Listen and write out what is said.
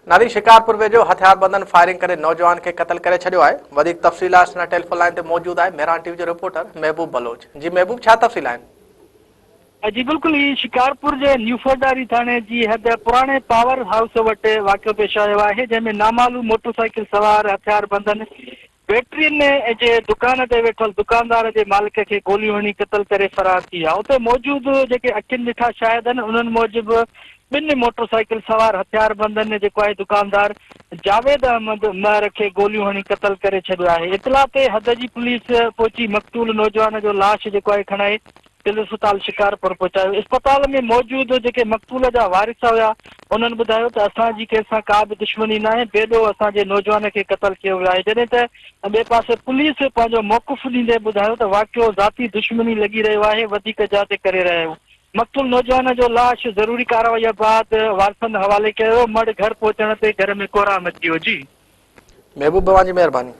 नारी शिकारपुर वेझो हथियारबंदन फायरिंग करे नौजवान के कत्ल करे छॾियो आहे। वधीक तफ़सील असां टेलीफोन लाइन ते मौजूद आहे मेहरान टीवी जो रिपोर्टर महबूब बलोच। जी महबूब, छा तफ़सील आहिनि? जी बिल्कुल, ही शिकारपुर जे न्यू फौजदारी थाने जी हद पुराने पावर हाउस वटि वाक़ियो पेश आयो आहे, जंहिंमें नामालूम मोटरसाइकिल सवार हथियारबंदन बैटरियुनि जे दुकान ते वेठल दुकानदार जे मालिक खे गोलियूं हणी क़त्ल करे फरार थी विया। उते मौजूद जेके अखियुनि ॾिठा शाहिद आहिनि, उन्हनि मूजिबि ॿिनि मोटरसाइकिल सवार हथियारबंदन जेको आहे दुकानदार जावेद अहमद महर खे गोलियूं हणी क़त्ल करे छॾियो आहे। इतला ते हद जी पुलिस पहुची मक़तूल नौजवान जो लाश जेको आहे खणाए दिल अस्पताल शिकारपुर पहुचायो। अस्पताल में मौजूद जेके मक़तूल जा वारिस हुया, उन्हनि ॿुधायो त असांजी कंहिंसां का बि दुश्मनी न आहे, बेॾो असांजे नौजवान खे क़त्ल कयो वियो आहे। जॾहिं त ॿिए पासे पुलिस पंहिंजो मौक़िफ़ ॾींदे ॿुधायो त वाक़ियो ज़ाती दुश्मनी लॻी रहियो आहे, वधीक जांच करे रहिया आहियूं। मक़तूल नौजवान जो लाश ज़रूरी कार्रवाई बाद वारसनि हवाले कयो। मर्द घर पहुचण ते घर में कोहराम अची वियो। जी महबूब, तव्हांजी महिरबानी।